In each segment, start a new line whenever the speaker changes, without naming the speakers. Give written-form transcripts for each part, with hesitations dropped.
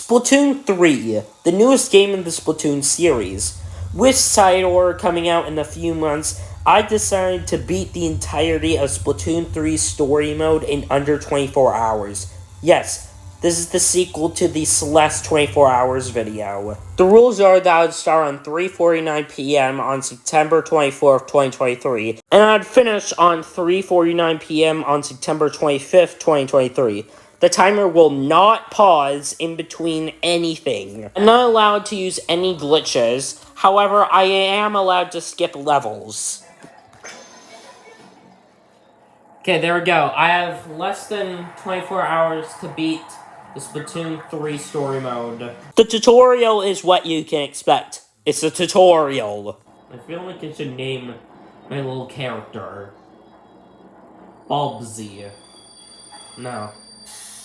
Splatoon 3, the newest game in the Splatoon series. With Side Order coming out in a few months, I decided to beat the entirety of Splatoon 3's story mode in under 24 hours. Yes, this is the sequel to the Celeste 24 Hours video. The rules are that I would start on 3:49 p.m. on September 24th, 2023, and I'd finish on 3:49 p.m. on September 25th, 2023. The timer will not pause in between anything. I'm not allowed to use any glitches. However, I am allowed to skip levels. Okay, there we go. I have less than 24 hours to beat the Splatoon 3 story mode. The tutorial is what you can expect. It's a tutorial. I feel like I should name my little character Bulbsy. No.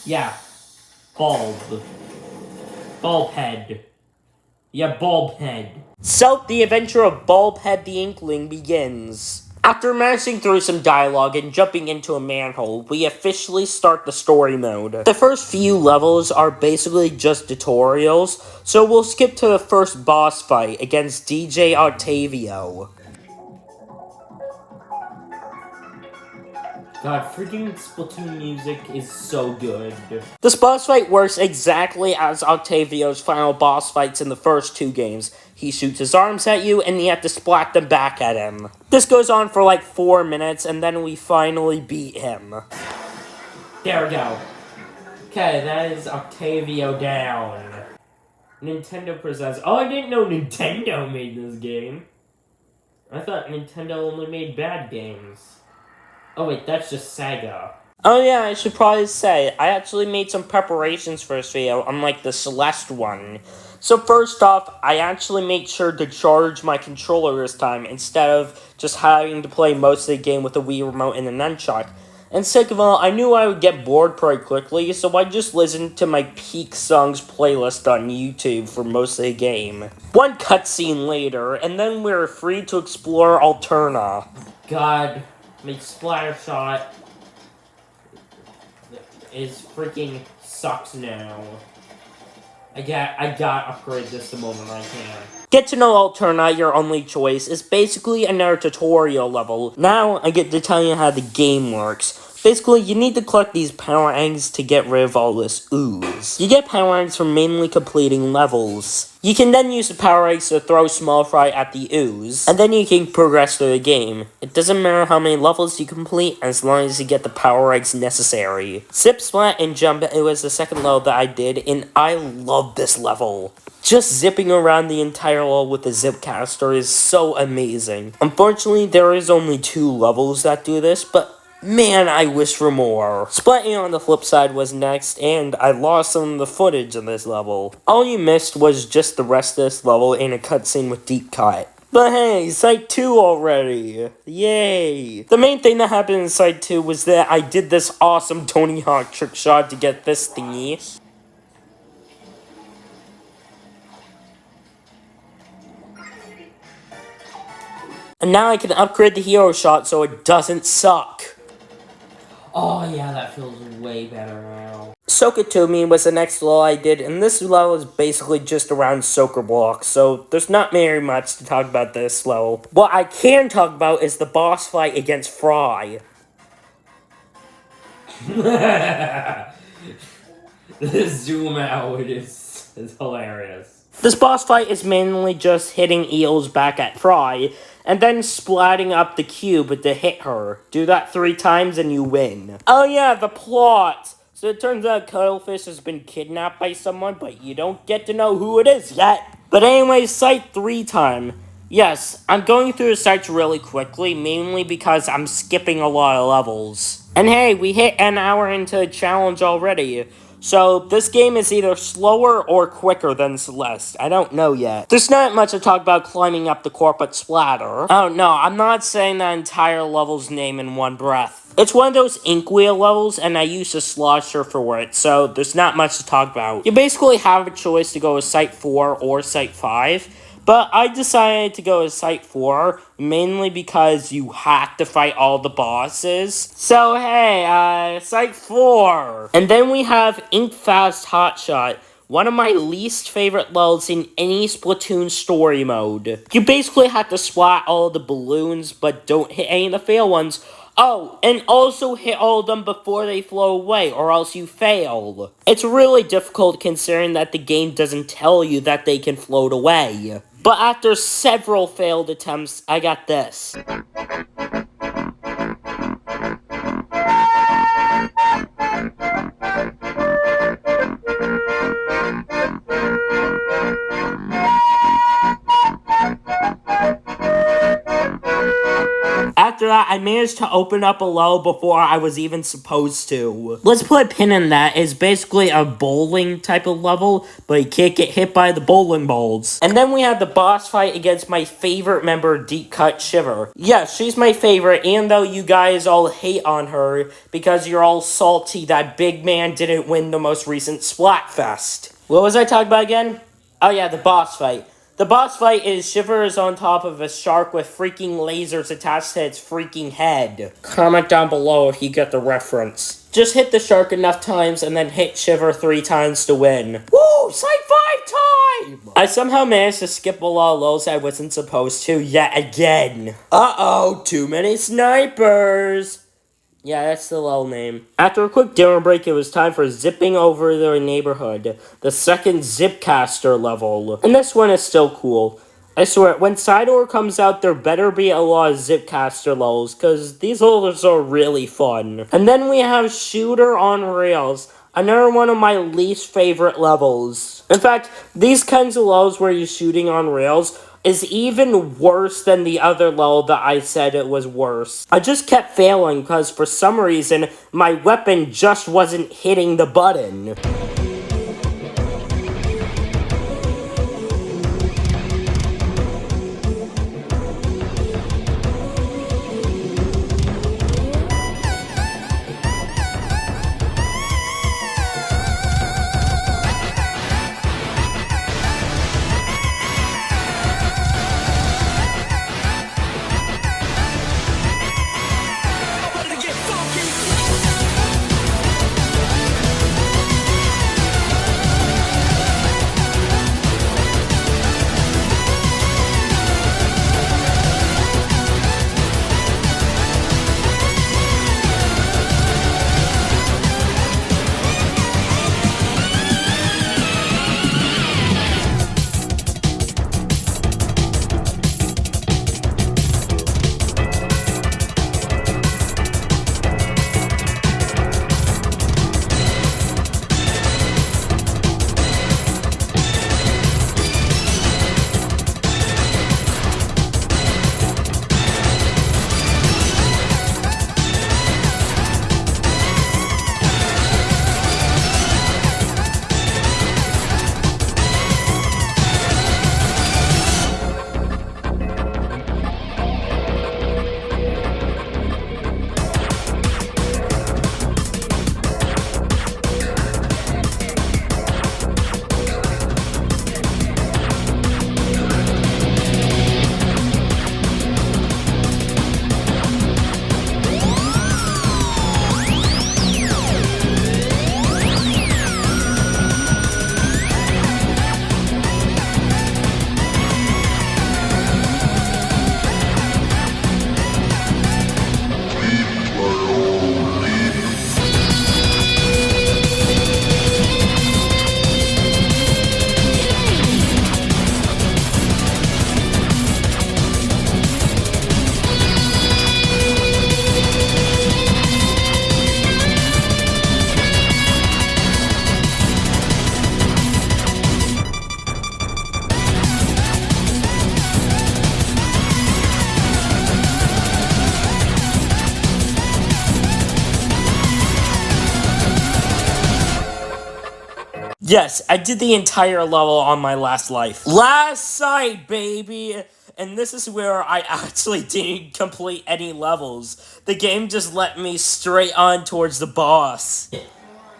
Yeah. Bulb. Bulbhead. Yeah, Bulbhead. So, the adventure of Bulbhead the Inkling begins. After mashing through some dialogue and jumping into a manhole, we officially start the story mode. The first few levels are basically just tutorials, so we'll skip to the first boss fight against DJ Octavio. God, freaking Splatoon music is so good. This boss fight works exactly as Octavio's final boss fights in the first two games. He shoots his arms at you, and you have to splat them back at him. This goes on for like 4 minutes, and then we finally beat him. There we go. Okay, that is Octavio down. Nintendo presents... Oh, I didn't know Nintendo made this game. I thought Nintendo only made bad games. Oh wait, that's just Sega. Oh yeah, I should probably say, I actually made some preparations for this video, unlike the Celeste one. So first off, I actually made sure to charge my controller this time, instead of just having to play most of the game with a Wii remote and a nunchuck. And second of all, I knew I would get bored pretty quickly, so I just listened to my Peak Songs playlist on YouTube for most of the game. One cutscene later, and then we were free to explore Alterna. God... My splatter shot is freaking sucks now. I gotta upgrade this the moment I can. Get to know Alterna, your only choice, is basically another tutorial level. Now I get to tell you how the game works. Basically, you need to collect these power eggs to get rid of all this ooze. You get power eggs from mainly completing levels. You can then use the power eggs to throw small fry at the ooze, and then you can progress through the game. It doesn't matter how many levels you complete, as long as you get the power eggs necessary. Zip, Splat, and Jump, it was the second level that I did, and I love this level. Just zipping around the entire level with the zip caster is so amazing. Unfortunately, there is only 2 levels that do this, but man, I wish for more. Splatting on the flip side was next, and I lost some of the footage of this level. All you missed was just the rest of this level in a cutscene with Deep Cut. But hey, Site 2 already! Yay! The main thing that happened in Site 2 was that I did this awesome Tony Hawk trick shot to get this thingy. And now I can upgrade the hero shot so it doesn't suck. Oh yeah, that feels way better now. Sokatomi was the next level I did, and this level is basically just around soccer blocks, so there's not very much to talk about this level. What I can talk about is the boss fight against Fry. The zoom out is hilarious. This boss fight is mainly just hitting eels back at Fry, and then splatting up the cube to hit her. Do that 3 times and you win. Oh yeah, the plot! So it turns out Cuttlefish has been kidnapped by someone, but you don't get to know who it is yet. But anyways, Site 3 time. Yes, I'm going through the sites really quickly, mainly because I'm skipping a lot of levels. And hey, we hit an hour into the challenge already. So, this game is either slower or quicker than Celeste. I don't know yet. There's not much to talk about climbing up the corporate splatter. Oh no, I'm not saying that entire level's name in one breath. It's one of those Inkwheel levels, and I used a slosher for it, so there's not much to talk about. You basically have a choice to go with Site 4 or Site 5. But I decided to go with Site 4, mainly because you have to fight all the bosses. So hey, Site 4! And then we have Ink Fast Hotshot, one of my least favorite levels in any Splatoon story mode. You basically have to splat all the balloons, but don't hit any of the fail ones. Oh, and also hit all of them before they flow away, or else you fail. It's really difficult considering that the game doesn't tell you that they can float away. But after several failed attempts, I got this. After that, I managed to open up a level before I was even supposed to. Let's put a pin in that. It's basically a bowling type of level, but you can't get hit by the bowling balls. And then we have the boss fight against my favorite member, Deep Cut Shiver. Yeah, she's my favorite, and though you guys all hate on her because you're all salty that Big Man didn't win the most recent Splatfest. What was I talking about again? Oh yeah, the boss fight. The boss fight is Shiver is on top of a shark with freaking lasers attached to its freaking head. Comment down below if you get the reference. Just hit the shark enough times and then hit Shiver 3 times to win. Woo! Sci-fi time! I somehow managed to skip a lot of levels I wasn't supposed to yet again. Uh-oh, too many snipers! Yeah, that's the level name. After a quick dinner break, it was time for zipping over the neighborhood. The second Zipcaster level. And this one is still cool. I swear, when Sidor comes out, there better be a lot of Zipcaster levels, because these levels are really fun. And then we have Shooter on Rails. Another one of my least favorite levels. In fact, these kinds of levels where you're shooting on rails is even worse than the other level that I said it was worse. I just kept failing because for some reason, my weapon just wasn't hitting the button. Yes, I did the entire level on my last life. Last sight, baby! And this is where I actually didn't complete any levels. The game just let me straight on towards the boss.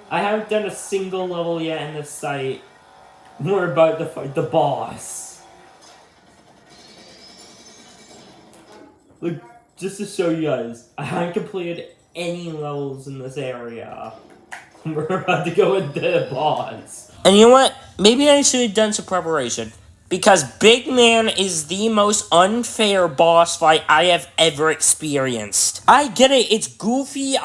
I haven't done a single level yet in this site. We're about to fight the boss. Look, just to show you guys, I haven't completed any levels in this area. We're about to go into the boss. And you know what? Maybe I should have done some preparation. Because Big Man is the most unfair boss fight I have ever experienced. I get it, it's goofy,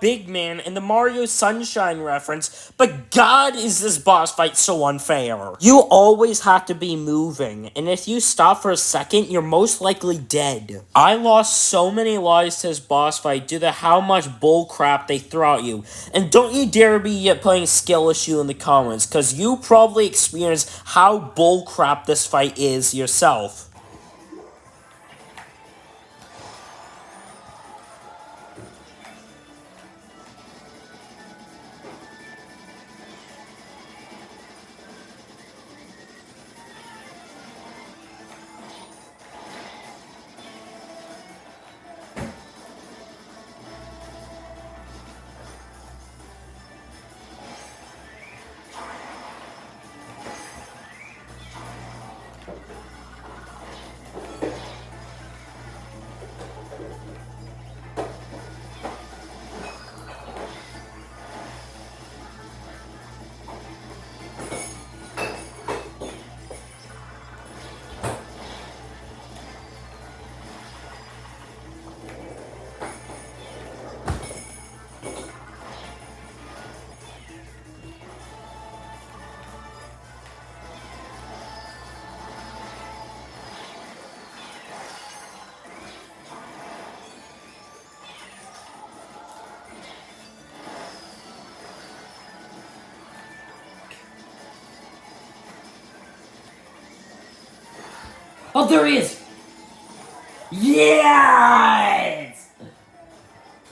Big Man and the Mario Sunshine reference, but God is this boss fight so unfair. You always have to be moving, and if you stop for a second, you're most likely dead. I lost so many lives to this boss fight due to how much bullcrap they throw at you. And don't you dare be putting skill issue in the comments, because you probably experienced how bullcrap this fight is yourself. Oh, there he is! Yes!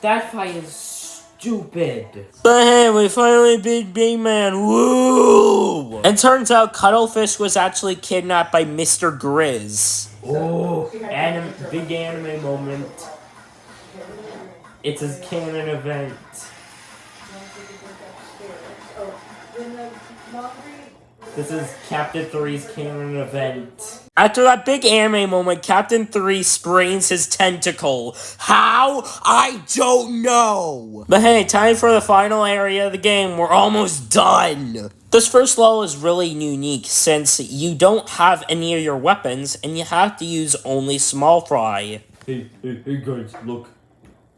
That fight is stupid. But hey, we finally beat Big Man. Woo! And turns out Cuttlefish was actually kidnapped by Mr. Grizz. Oh, big anime moment. It's his canon event. This is Captain 3's canon event. After that big anime moment, Captain 3 sprains his tentacle. How? I don't know! But hey, time for the final area of the game. We're almost done! This first level is really unique since you don't have any of your weapons and you have to use only small fry. Hey guys, look.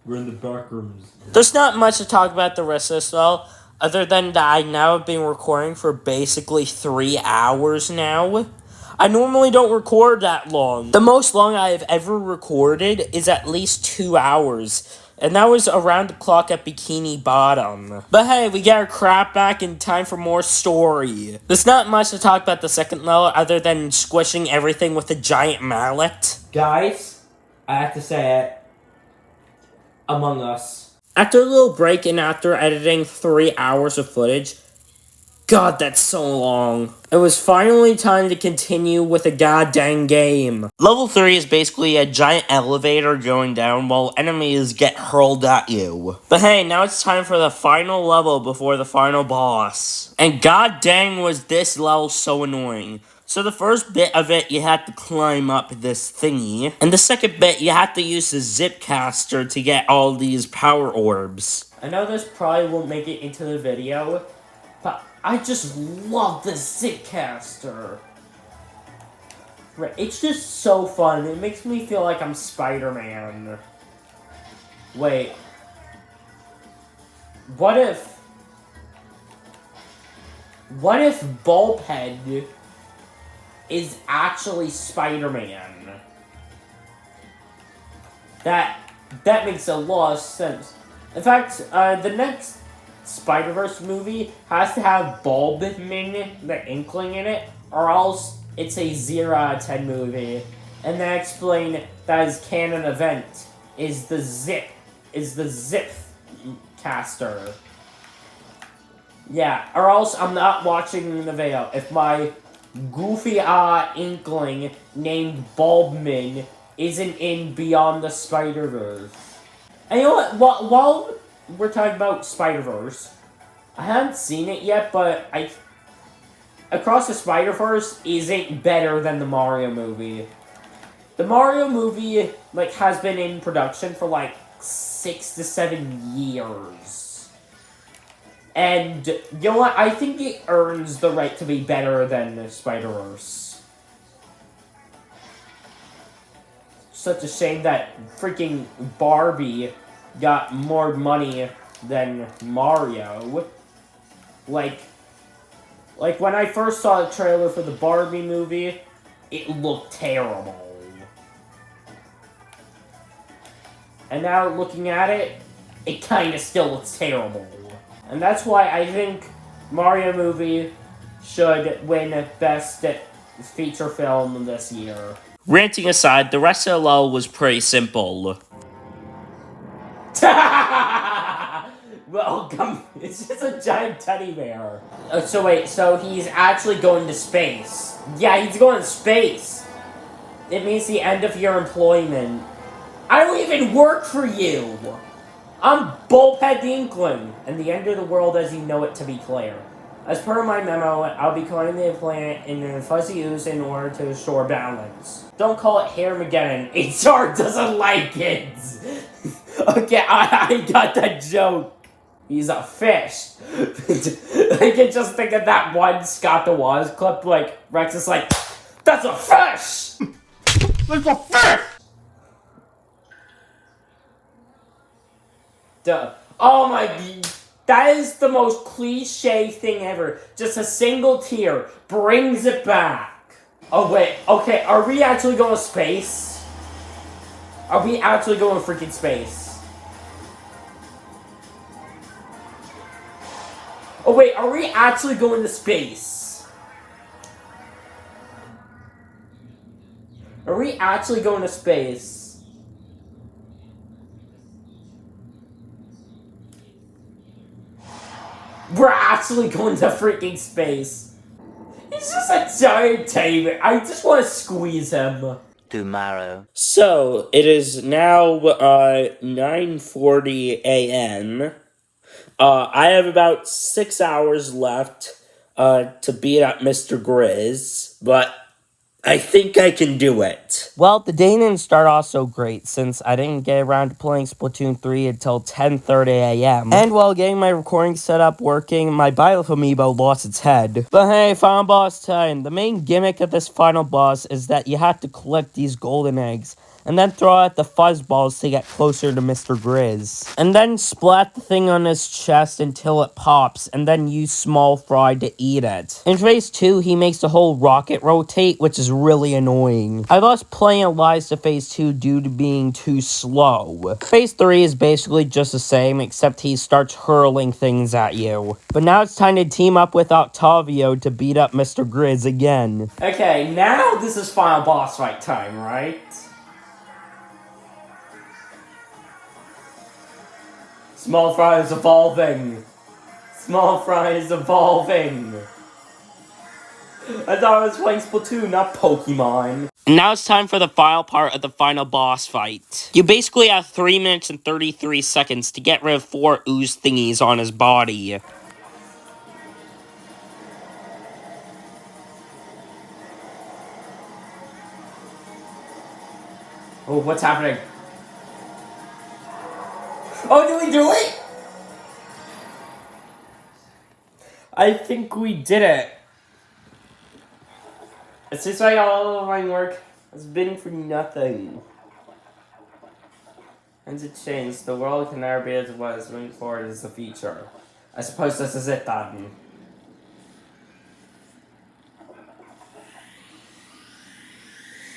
We're in the back rooms. There's not much to talk about the rest of this level, other than that I now have been recording for basically 3 hours now. I normally don't record that long. The most long I have ever recorded is at least 2 hours. And that was around the clock at Bikini Bottom. But hey, we get our crap back in time for more story. There's not much to talk about the second level other than squishing everything with a giant mallet. Guys, I have to say it. Among Us. After a little break and after editing 3 hours of footage, God, that's so long. It was finally time to continue with a goddamn game. Level 3 is basically a giant elevator going down while enemies get hurled at you. But hey, now it's time for the final level before the final boss. And god dang was this level so annoying. So the first bit of it, you have to climb up this thingy. And the second bit, you have to use the zip caster to get all these power orbs. I know this probably won't make it into the video, but I just love the Zipcaster. Right, it's just so fun. It makes me feel like I'm Spider-Man. Wait. What if Bulbhead is actually Spider-Man? That makes a lot of sense. In fact, the next Spider-Verse movie has to have Bulbman, the Inkling, in it, or else it's a 0 out of 10 movie. And then explain that his canon event is the Zip caster. Yeah, or else I'm not watching the video. If my goofy Inkling named Bulbman isn't in Beyond the Spider-Verse. And you know what? While we're talking about Spider-Verse, I haven't seen it yet, but Across the Spider-Verse isn't better than the Mario movie. The Mario movie, has been in production for, 6 to 7 years. And you know what? I think it earns the right to be better than Spider-Verse. Such a shame that freaking Barbie got more money than Mario. Like when I first saw the trailer for the Barbie movie, it looked terrible. And now looking at it, it kind of still looks terrible. And that's why I think Mario movie should win Best Feature Film this year. Ranting aside, the rest of the level was pretty simple. Welcome. It's just a giant teddy bear. So wait, so he's actually going to space. Yeah, he's going to space. It means the end of your employment. I don't even work for you. I'm Bulbhead the Inkling, and the end of the world as you know it to be clear. As per my memo, I'll be calling the planet in a fuzzy ooze in order to restore balance. Don't call it Hairmageddon. HR doesn't like it. Okay, I got that joke. He's a fish. I can just think of that one Scott the Waz clip, like, Rex is like, that's a fish! That's a fish! Duh. Oh my, that is the most cliche thing ever. Just a single tear brings it back. Oh wait, okay, are we actually going to space? Are we actually going to freaking space? Oh wait, are we actually going to space? Are we actually going to space? We're actually going to freaking space. He's just a giant table. I just want to squeeze him.
Tomorrow.
So, it is now 9:40 a.m. I have about 6 hours left to beat up Mr. Grizz, but I think I can do it. Well, the day didn't start off so great since I didn't get around to playing Splatoon 3 until 10:30 a.m. And while getting my recording setup working, my Byleth amiibo lost its head. But hey, final boss time. The main gimmick of this final boss is that you have to collect these golden eggs and then throw out the fuzzballs to get closer to Mr. Grizz. And then splat the thing on his chest until it pops, and then use Small Fry to eat it. In phase 2, he makes the whole rocket rotate, which is really annoying. I lost plenty of lives to phase 2 due to being too slow. Phase 3 is basically just the same, except he starts hurling things at you. But now it's time to team up with Octavio to beat up Mr. Grizz again. Okay, now this is final boss fight time, right? Small Fry is evolving. Small Fry is evolving. I thought I was playing Splatoon, not Pokemon. Now it's time for the final part of the final boss fight. You basically have 3 minutes and 33 seconds to get rid of 4 ooze thingies on his body. Oh, what's happening? Oh, did we do it? I think we did it. It seems like all of my work has been for nothing. And to change, the world can never be as it was. Moving forward is the future. I suppose this is it, then.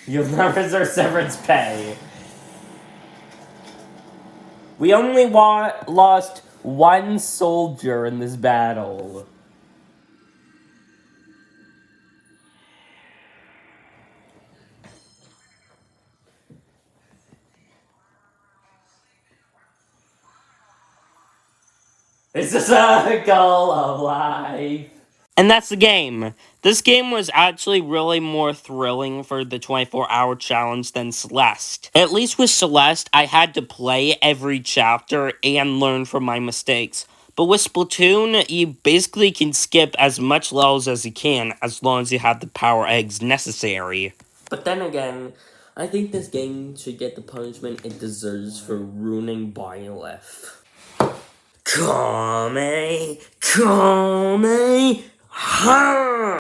You'll never deserve severance pay. We only lost 1 soldier in this battle. It's a circle of life. And that's the game. This game was actually really more thrilling for the 24-hour challenge than Celeste. At least with Celeste, I had to play every chapter and learn from my mistakes. But with Splatoon, you basically can skip as much levels as you can, as long as you have the power eggs necessary. But then again, I think this game should get the punishment it deserves for ruining Byleth. Kame, Kame, ha!